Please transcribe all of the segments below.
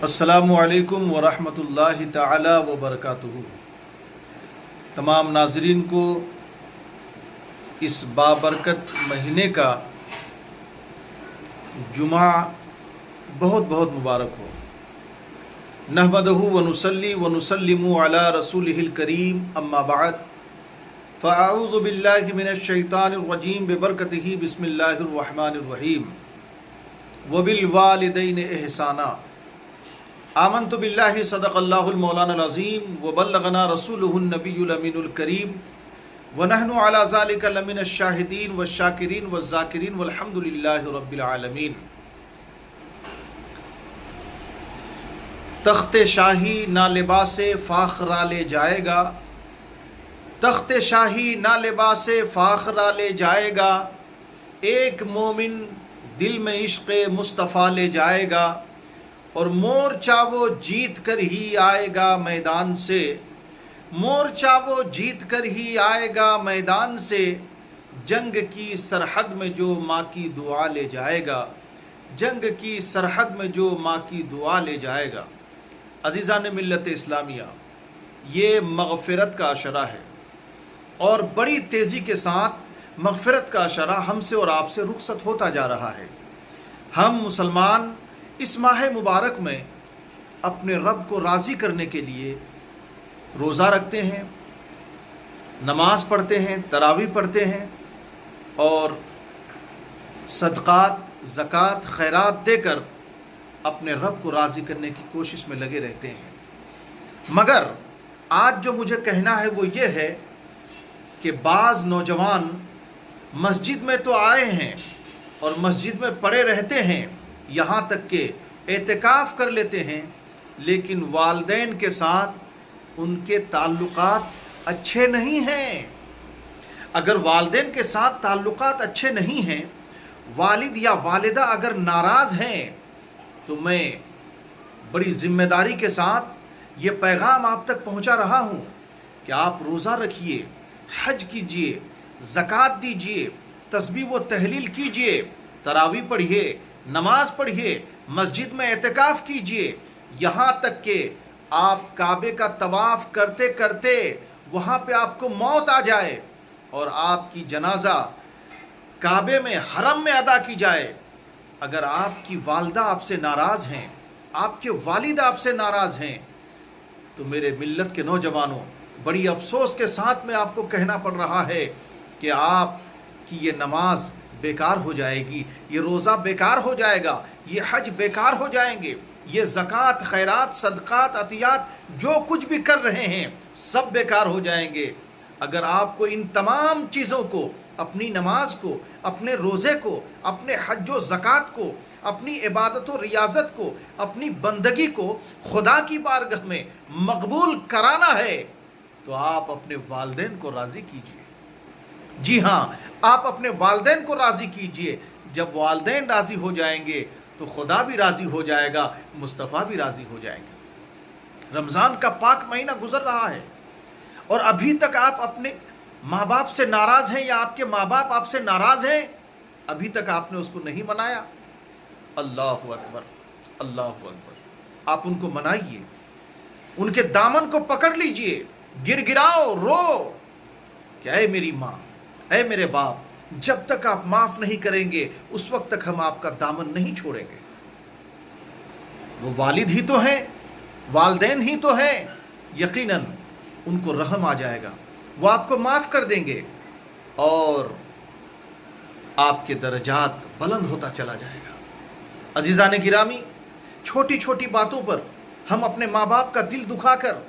السلام علیکم ورحمۃ اللہ تعالی وبرکاتہ۔ تمام ناظرین کو اس بابرکت مہینے کا جمعہ بہت بہت مبارک ہو۔ نحمدہ ونصلی ونسلم علی رسولہ الکریم، اما بعد فاعوذ باللہ من الشیطان الرجیم ببرکتہ بسم اللہ الرحمن الرحیم۔ وبالوالدین احسانا۔ آمنت باللہ صدق اللہ المولانا العظیم وبلغنا رسولہ النبی الامین الکریم ونحن علی ذلک لمن الشاہدین والشاکرین والذاکرین والحمد للہ رب العالمین۔ تخت شاہی نہ لباس فاخرہ لے جائے گا، تخت شاہی نہ لباس فاخرہ لے جائے گا، ایک مومن دل میں عشق مصطفیٰ لے جائے گا، اور مورچہ وہ جیت کر ہی آئے گا میدان سے، مورچہ وہ جیت کر ہی آئے گا میدان سے، جنگ کی سرحد میں جو ماں کی دعا لے جائے گا، جنگ کی سرحد میں جو ماں کی دعا لے جائے گا۔ عزیزان ملت اسلامیہ، یہ مغفرت کا اشارہ ہے، اور بڑی تیزی کے ساتھ مغفرت کا اشارہ ہم سے اور آپ سے رخصت ہوتا جا رہا ہے۔ ہم مسلمان اس ماہ مبارک میں اپنے رب کو راضی کرنے کے لیے روزہ رکھتے ہیں، نماز پڑھتے ہیں، تراویح پڑھتے ہیں، اور صدقات، زکوٰۃ، خیرات دے کر اپنے رب کو راضی کرنے کی کوشش میں لگے رہتے ہیں۔ مگر آج جو مجھے کہنا ہے وہ یہ ہے کہ بعض نوجوان مسجد میں تو آئے ہیں اور مسجد میں پڑے رہتے ہیں، یہاں تک کہ اعتکاف کر لیتے ہیں، لیکن والدین کے ساتھ ان کے تعلقات اچھے نہیں ہیں۔ اگر والدین کے ساتھ تعلقات اچھے نہیں ہیں، والد یا والدہ اگر ناراض ہیں، تو میں بڑی ذمہ داری کے ساتھ یہ پیغام آپ تک پہنچا رہا ہوں کہ آپ روزہ رکھیے، حج کیجئے، زکوٰۃ دیجئے، تسبیح و تحلیل کیجئے، تراویح پڑھیے، نماز پڑھیے، مسجد میں اعتکاف کیجئے، یہاں تک کہ آپ کعبے کا طواف کرتے کرتے وہاں پہ آپ کو موت آ جائے اور آپ کی جنازہ کعبے میں، حرم میں ادا کی جائے۔ اگر آپ کی والدہ آپ سے ناراض ہیں، آپ کے والد آپ سے ناراض ہیں، تو میرے ملت کے نوجوانوں، بڑی افسوس کے ساتھ میں آپ کو کہنا پڑ رہا ہے کہ آپ کی یہ نماز بیکار ہو جائے گی، یہ روزہ بیکار ہو جائے گا، یہ حج بیکار ہو جائیں گے، یہ زکوٰۃ، خیرات، صدقات، عطیات جو کچھ بھی کر رہے ہیں سب بیکار ہو جائیں گے۔ اگر آپ کو ان تمام چیزوں کو، اپنی نماز کو، اپنے روزے کو، اپنے حج و زکوٰۃ کو، اپنی عبادت و ریاضت کو، اپنی بندگی کو خدا کی بارگاہ میں مقبول کرانا ہے، تو آپ اپنے والدین کو راضی کیجیے۔ جی ہاں، آپ اپنے والدین کو راضی کیجئے۔ جب والدین راضی ہو جائیں گے تو خدا بھی راضی ہو جائے گا، مصطفیٰ بھی راضی ہو جائیں گے۔ رمضان کا پاک مہینہ گزر رہا ہے اور ابھی تک آپ اپنے ماں باپ سے ناراض ہیں، یا آپ کے ماں باپ آپ سے ناراض ہیں، ابھی تک آپ نے اس کو نہیں منایا۔ اللہ اکبر، اللہ اکبر۔ آپ ان کو منائیے، ان کے دامن کو پکڑ لیجئے، گر گراؤ، رو کہ اے میری ماں، اے میرے باپ، جب تک آپ معاف نہیں کریں گے اس وقت تک ہم آپ کا دامن نہیں چھوڑیں گے۔ وہ والد ہی تو ہیں، والدین ہی تو ہیں، یقیناً ان کو رحم آ جائے گا، وہ آپ کو معاف کر دیں گے اور آپ کے درجات بلند ہوتا چلا جائے گا۔ عزیزان گرامی، چھوٹی چھوٹی باتوں پر ہم اپنے ماں باپ کا دل دکھا کر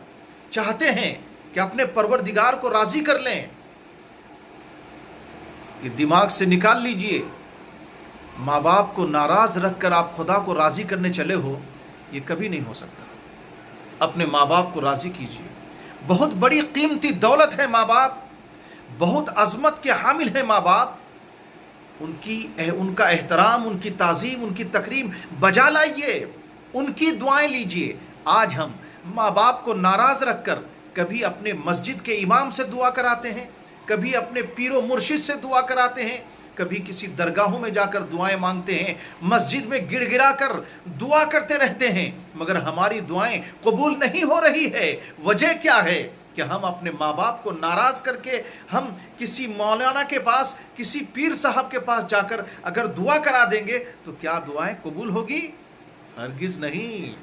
چاہتے ہیں کہ اپنے پروردگار کو راضی کر لیں۔ یہ دماغ سے نکال لیجئے، ماں باپ کو ناراض رکھ کر آپ خدا کو راضی کرنے چلے ہو، یہ کبھی نہیں ہو سکتا۔ اپنے ماں باپ کو راضی کیجئے۔ بہت بڑی قیمتی دولت ہے ماں باپ، بہت عظمت کے حامل ہیں ماں باپ۔ ان کا احترام، ان کی تعظیم، ان کی تکریم بجا لائیے، ان کی دعائیں لیجئے۔ آج ہم ماں باپ کو ناراض رکھ کر کبھی اپنے مسجد کے امام سے دعا کراتے ہیں، کبھی اپنے پیر و مرشد سے دعا کراتے ہیں، کبھی کسی درگاہوں میں جا کر دعائیں مانگتے ہیں، مسجد میں گڑ گڑا کر دعا کرتے رہتے ہیں۔ مگر ہماری دعائیں قبول نہیں ہو رہی ہے۔ وجہ کیا ہے کہ ہم اپنے ماں باپ کو ناراض کر کے ہم کسی مولانا کے پاس، کسی پیر صاحب کے پاس جا کر اگر دعا کرا دیں گے تو کیا دعائیں قبول ہوگی؟ ہرگز نہیں۔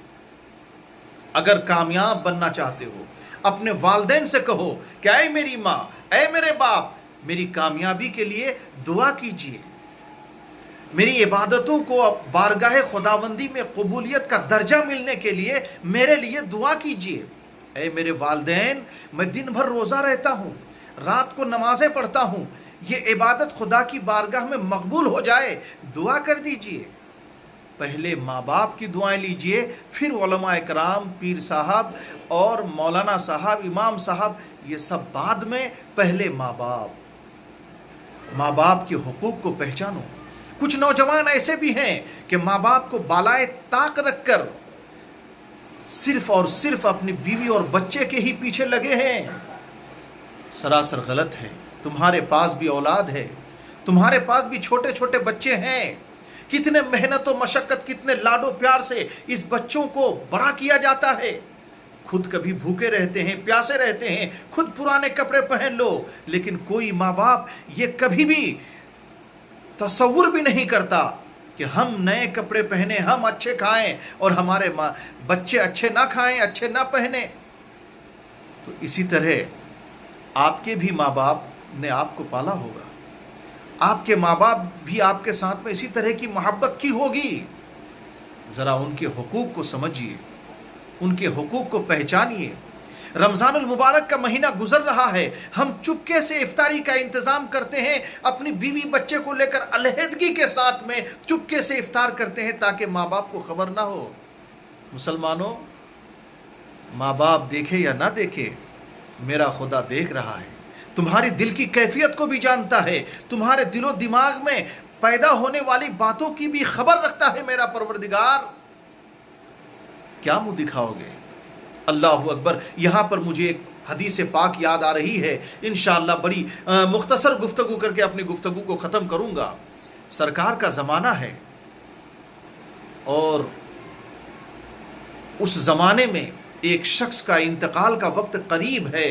اگر کامیاب بننا چاہتے ہو اپنے والدین سے کہو کہ اے میری ماں، اے میرے باپ، میری کامیابی کے لیے دعا کیجیے، میری عبادتوں کو بارگاہ خداوندی میں قبولیت کا درجہ ملنے کے لیے میرے لیے دعا کیجیے۔ اے میرے والدین، میں دن بھر روزہ رہتا ہوں، رات کو نمازیں پڑھتا ہوں، یہ عبادت خدا کی بارگاہ میں مقبول ہو جائے، دعا کر دیجیے۔ پہلے ماں باپ کی دعائیں لیجئے، پھر علماء اکرام، پیر صاحب اور مولانا صاحب، امام صاحب، یہ سب بعد میں، پہلے ماں باپ کے حقوق کو پہچانو۔ کچھ نوجوان ایسے بھی ہیں کہ ماں باپ کو بالائے طاق رکھ کر صرف اور صرف اپنی بیوی اور بچے کے ہی پیچھے لگے ہیں۔ سراسر غلط ہے۔ تمہارے پاس بھی اولاد ہے، تمہارے پاس بھی چھوٹے چھوٹے بچے ہیں۔ کتنے محنت و مشقت، کتنے لاڈ و پیار سے اس بچوں کو بڑا کیا جاتا ہے۔ خود کبھی بھوکے رہتے ہیں، پیاسے رہتے ہیں، خود پرانے کپڑے پہن لو، لیکن کوئی ماں باپ یہ کبھی بھی تصور بھی نہیں کرتا کہ ہم نئے کپڑے پہنے، ہم اچھے کھائیں اور ہمارے بچے اچھے نہ کھائیں، اچھے نہ پہنیں۔ تو اسی طرح آپ کے بھی ماں باپ نے آپ کو پالا ہوگا، آپ کے ماں باپ بھی آپ کے ساتھ میں اسی طرح کی محبت کی ہوگی۔ ذرا ان کے حقوق کو سمجھیے، ان کے حقوق کو پہچانیے۔ رمضان المبارک کا مہینہ گزر رہا ہے، ہم چپکے سے افطاری کا انتظام کرتے ہیں، اپنی بیوی بچے کو لے کر علیحدگی کے ساتھ میں چپکے سے افطار کرتے ہیں تاکہ ماں باپ کو خبر نہ ہو۔ مسلمانوں، ماں باپ دیکھے یا نہ دیکھے، میرا خدا دیکھ رہا ہے، تمہاری دل کی کیفیت کو بھی جانتا ہے، تمہارے دل و دماغ میں پیدا ہونے والی باتوں کی بھی خبر رکھتا ہے میرا پروردگار۔ کیا منہ دکھاؤ گے؟ اللہ اکبر۔ یہاں پر مجھے ایک حدیث پاک یاد آ رہی ہے، انشاءاللہ بڑی مختصر گفتگو کر کے اپنی گفتگو کو ختم کروں گا۔ سرکار کا زمانہ ہے اور اس زمانے میں ایک شخص کا انتقال کا وقت قریب ہے۔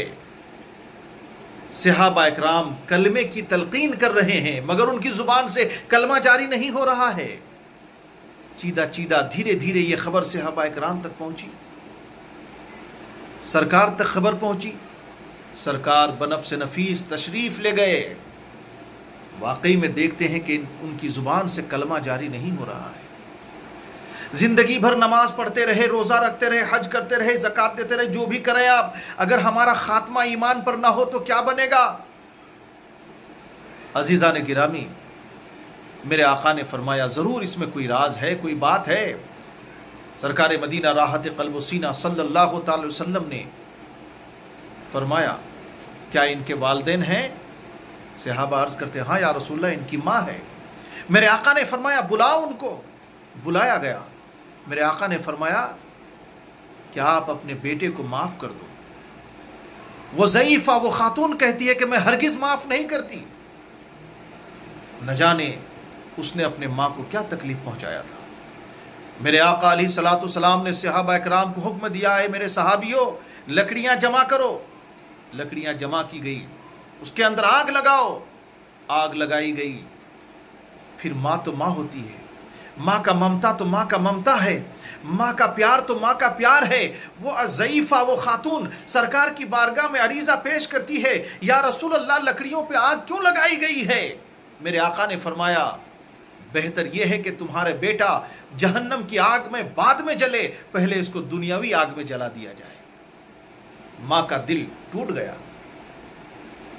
صحابہ اکرام کلمے کی تلقین کر رہے ہیں مگر ان کی زبان سے کلمہ جاری نہیں ہو رہا ہے۔ چیدہ چیدہ دھیرے دھیرے یہ خبر صحابہ اکرام تک پہنچی، سرکار تک خبر پہنچی۔ سرکار بنفس نفیس تشریف لے گئے، واقعی میں دیکھتے ہیں کہ ان کی زبان سے کلمہ جاری نہیں ہو رہا ہے۔ زندگی بھر نماز پڑھتے رہے، روزہ رکھتے رہے، حج کرتے رہے، زکوٰۃ دیتے رہے، جو بھی کریں آپ، اگر ہمارا خاتمہ ایمان پر نہ ہو تو کیا بنے گا؟ عزیزان گرامی، میرے آقا نے فرمایا ضرور اس میں کوئی راز ہے، کوئی بات ہے۔ سرکار مدینہ راحت قلب و سینہ صلی اللہ تعالی وسلم نے فرمایا کیا ان کے والدین ہیں؟ صحابہ عرض کرتے ہاں یا رسول اللہ، ان کی ماں ہے۔ میرے آقا نے فرمایا بلاؤ ان کو۔ بلایا گیا۔ میرے آقا نے فرمایا کہ آپ اپنے بیٹے کو معاف کر دو۔ وہ ضعیفہ، وہ خاتون کہتی ہے کہ میں ہرگز معاف نہیں کرتی۔ نہ جانے اس نے اپنے ماں کو کیا تکلیف پہنچایا تھا۔ میرے آقا علیہ الصلوۃ والسلام نے صحابہ اکرام کو حکم دیا ہے میرے صحابیوں لکڑیاں جمع کرو۔ لکڑیاں جمع کی گئی، اس کے اندر آگ لگاؤ۔ آگ لگائی گئی۔ پھر ماں تو ماں ہوتی ہے، ماں کا ممتا تو ماں کا ممتا ہے، ماں کا پیار تو ماں کا پیار ہے۔ وہ ضعیفہ، وہ خاتون سرکار کی بارگاہ میں عریضہ پیش کرتی ہے، یا رسول اللہ لکڑیوں پہ آگ کیوں لگائی گئی ہے؟ میرے آقا نے فرمایا بہتر یہ ہے کہ تمہارے بیٹا جہنم کی آگ میں بعد میں جلے، پہلے اس کو دنیاوی آگ میں جلا دیا جائے۔ ماں کا دل ٹوٹ گیا،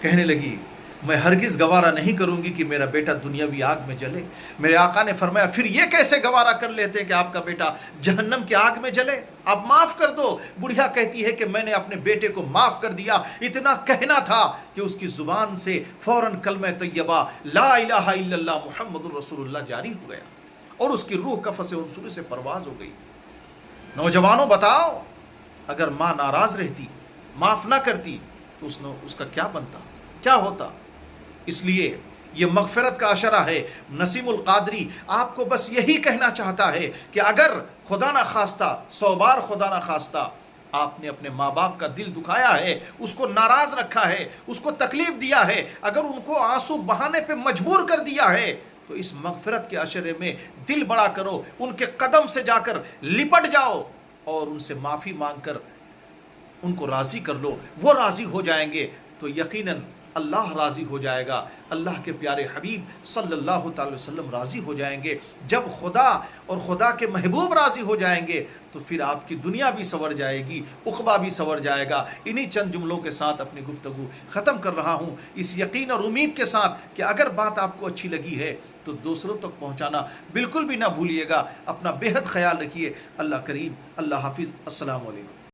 کہنے لگی میں ہرگز گوارا نہیں کروں گی کہ میرا بیٹا دنیاوی آگ میں جلے۔ میرے آقا نے فرمایا پھر یہ کیسے گوارا کر لیتے ہیں کہ آپ کا بیٹا جہنم کی آگ میں جلے؟ آپ معاف کر دو۔ بڑھیا کہتی ہے کہ میں نے اپنے بیٹے کو معاف کر دیا، اتنا کہنا تھا کہ اس کی زبان سے فوراً کلمہ طیبہ لا الہ الا اللہ محمد الرسول اللہ جاری ہو گیا اور اس کی روح قفس عنصر سے پرواز ہو گئی۔ نوجوانوں بتاؤ، اگر ماں ناراض رہتی، معاف نہ کرتی تو اس کا کیا بنتا، کیا ہوتا؟ اس لیے یہ مغفرت کا اشرہ ہے۔ نسیم القادری آپ کو بس یہی کہنا چاہتا ہے کہ اگر خدا نہ خواستہ 100 بار خدا نہ خواستہ آپ نے اپنے ماں باپ کا دل دکھایا ہے، اس کو ناراض رکھا ہے، اس کو تکلیف دیا ہے، اگر ان کو آنسو بہانے پہ مجبور کر دیا ہے، تو اس مغفرت کے عشرے میں دل بڑا کرو، ان کے قدم سے جا کر لپٹ جاؤ اور ان سے معافی مانگ کر ان کو راضی کر لو۔ وہ راضی ہو جائیں گے تو یقیناً اللہ راضی ہو جائے گا، اللہ کے پیارے حبیب صلی اللہ تعالی وسلم راضی ہو جائیں گے۔ جب خدا اور خدا کے محبوب راضی ہو جائیں گے تو پھر آپ کی دنیا بھی سنور جائے گی، عقبہ بھی سنور جائے گا۔ انہی چند جملوں کے ساتھ اپنی گفتگو ختم کر رہا ہوں، اس یقین اور امید کے ساتھ کہ اگر بات آپ کو اچھی لگی ہے تو دوسروں تک پہنچانا بالکل بھی نہ بھولیے گا۔ اپنا بے حد خیال رکھیے۔ اللہ کریم، اللہ حافظ، السلام علیکم۔